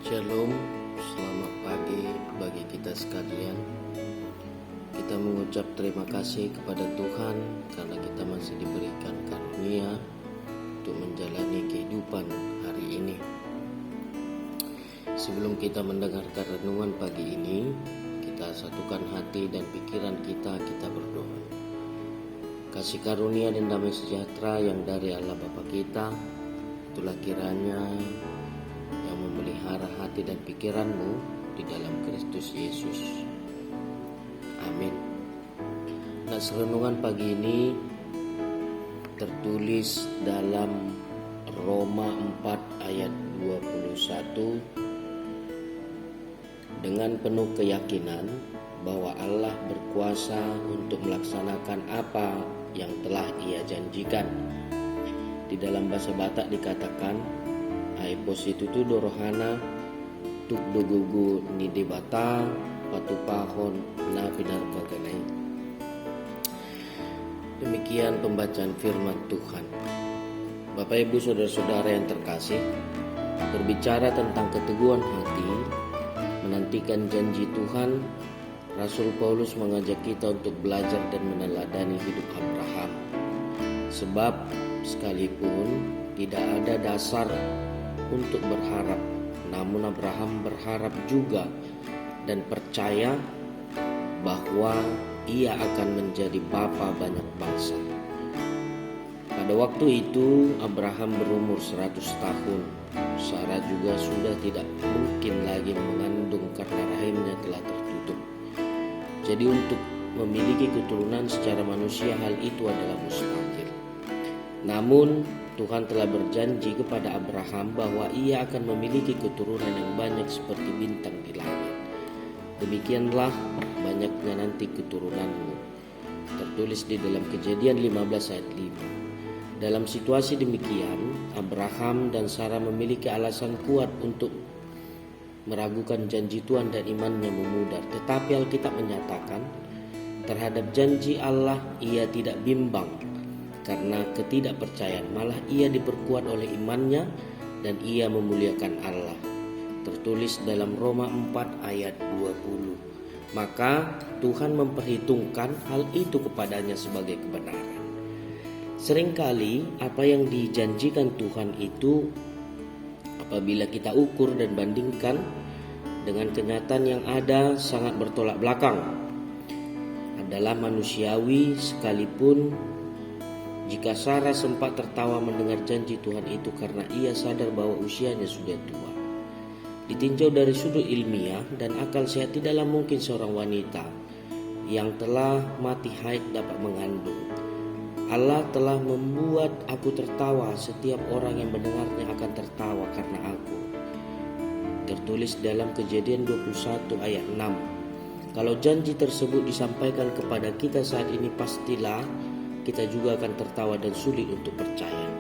Shalom, selamat pagi bagi kita sekalian. Kita mengucap terima kasih kepada Tuhan karena kita masih diberikan karunia untuk menjalani kehidupan hari ini. Sebelum kita mendengarkan renungan pagi ini, kita satukan hati dan pikiran kita berdoa. Kasih karunia dan damai sejahtera yang dari Allah Bapa kita, itulah kiranya yang memelihara hati dan pikiranmu di dalam Kristus Yesus. Amin. Nah, renungan pagi ini tertulis dalam Roma 4 ayat 21 dengan penuh keyakinan bahwa Allah berkuasa untuk melaksanakan apa yang telah Ia janjikan. Di dalam bahasa Batak dikatakan ai positutu dorohana tuk dogugu ni debata patu pahon na pinar baganai. Demikian pembacaan firman Tuhan. Bapak Ibu saudara-saudara yang terkasih, berbicara tentang keteguhan hati, menantikan janji Tuhan, Rasul Paulus mengajak kita untuk belajar dan meneladani hidup Abraham. Sebab sekalipun tidak ada dasar untuk berharap, namun Abraham berharap juga dan percaya bahwa ia akan menjadi bapa banyak bangsa. Pada waktu itu Abraham berumur 100 tahun. Sarah juga sudah tidak mungkin lagi mengandung karena rahimnya telah tertutup. Jadi untuk memiliki keturunan secara manusia hal itu adalah mustahil. Namun Tuhan telah berjanji kepada Abraham bahwa ia akan memiliki keturunan yang banyak seperti bintang di langit. Demikianlah banyaknya nanti keturunanmu. Tertulis di dalam Kejadian 15 ayat 5. Dalam situasi demikian, Abraham dan Sarah memiliki alasan kuat untuk meragukan janji Tuhan dan imannya memudar. Tetapi Alkitab menyatakan terhadap janji Allah ia tidak bimbang. Karena ketidakpercayaan, malah ia diperkuat oleh imannya dan ia memuliakan Allah. Tertulis dalam Roma 4 ayat 20. Maka Tuhan memperhitungkan hal itu kepadanya sebagai kebenaran. Seringkali apa yang dijanjikan Tuhan itu apabila kita ukur dan bandingkan dengan kenyataan yang ada sangat bertolak belakang. Adalah manusiawi sekalipun jika Sarah sempat tertawa mendengar janji Tuhan itu karena ia sadar bahwa usianya sudah tua. Ditinjau dari sudut ilmiah dan akal sehat, tidaklah mungkin seorang wanita yang telah mati haid dapat mengandung. Allah telah membuat aku tertawa, setiap orang yang mendengarnya akan tertawa karena aku. Tertulis dalam Kejadian 21 ayat 6. Kalau janji tersebut disampaikan kepada kita saat ini, pastilah kita juga akan tertawa dan sulit untuk percaya.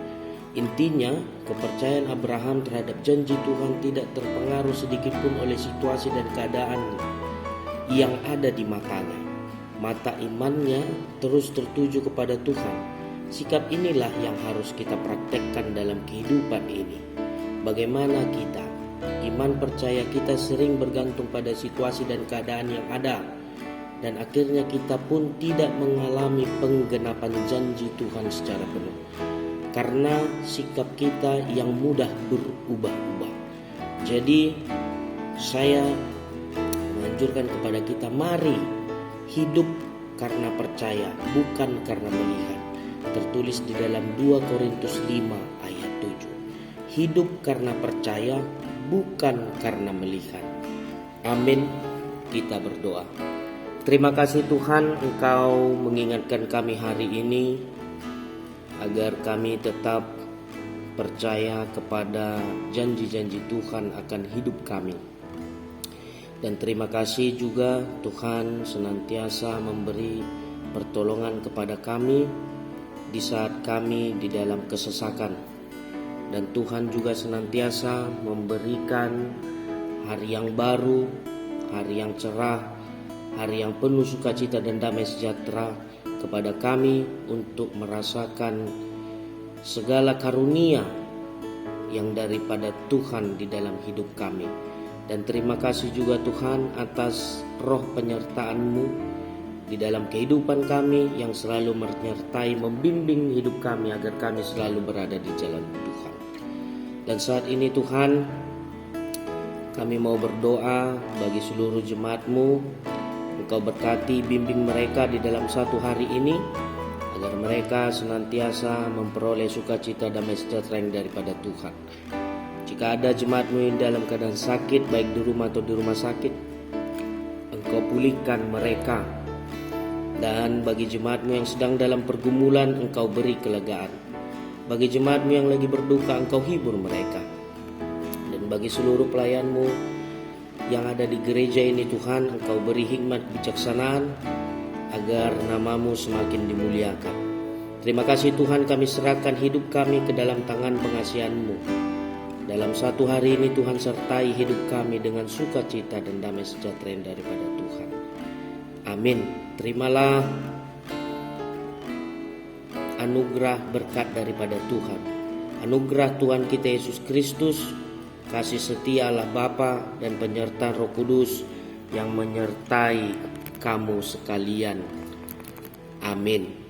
Intinya, kepercayaan Abraham terhadap janji Tuhan tidak terpengaruh sedikitpun oleh situasi dan keadaan yang ada di matanya. Mata imannya terus tertuju kepada Tuhan. Sikap inilah yang harus kita praktekkan dalam kehidupan ini. Bagaimana kita? Iman percaya kita sering bergantung pada situasi dan keadaan yang ada. Dan akhirnya kita pun tidak mengalami penggenapan janji Tuhan secara penuh. Karena sikap kita yang mudah berubah-ubah. Jadi saya menganjurkan kepada kita, mari hidup karena percaya, bukan karena melihat. Tertulis di dalam 2 Korintus 5 ayat 7. Hidup karena percaya, bukan karena melihat. Amin. Kita berdoa. Terima kasih Tuhan, Engkau mengingatkan kami hari ini agar kami tetap percaya kepada janji-janji Tuhan akan hidup kami. Dan terima kasih juga Tuhan senantiasa memberi pertolongan kepada kami di saat kami di dalam kesesakan. Dan Tuhan juga senantiasa memberikan hari yang baru, hari yang cerah, hari yang penuh sukacita dan damai sejahtera kepada kami untuk merasakan segala karunia yang daripada Tuhan di dalam hidup kami. Dan terima kasih juga Tuhan atas roh penyertaan-Mu di dalam kehidupan kami yang selalu menyertai, membimbing hidup kami agar kami selalu berada di jalan Tuhan. Dan saat ini Tuhan, kami mau berdoa bagi seluruh jemaat-Mu. Engkau berkati, bimbing mereka di dalam satu hari ini, agar mereka senantiasa memperoleh sukacita damai sejahtera yang daripada Tuhan. Jika ada jemaat-Mu yang dalam keadaan sakit, baik di rumah atau di rumah sakit, Engkau pulihkan mereka. Dan bagi jemaat-Mu yang sedang dalam pergumulan, Engkau beri kelegaan. Bagi jemaat-Mu yang lagi berduka, Engkau hibur mereka. Dan bagi seluruh pelayan-Mu yang ada di gereja ini Tuhan, Engkau beri hikmat bijaksanaan agar nama-Mu semakin dimuliakan. Terima kasih Tuhan, kami serahkan hidup kami ke dalam tangan pengasihan-Mu. Dalam satu hari ini Tuhan sertai hidup kami dengan sukacita dan damai sejahtera yang daripada Tuhan. Amin. Terimalah anugerah berkat daripada Tuhan. Anugerah Tuhan kita Yesus Kristus, kasih setia Allah Bapa dan penyertaan Roh Kudus yang menyertai kamu sekalian. Amin.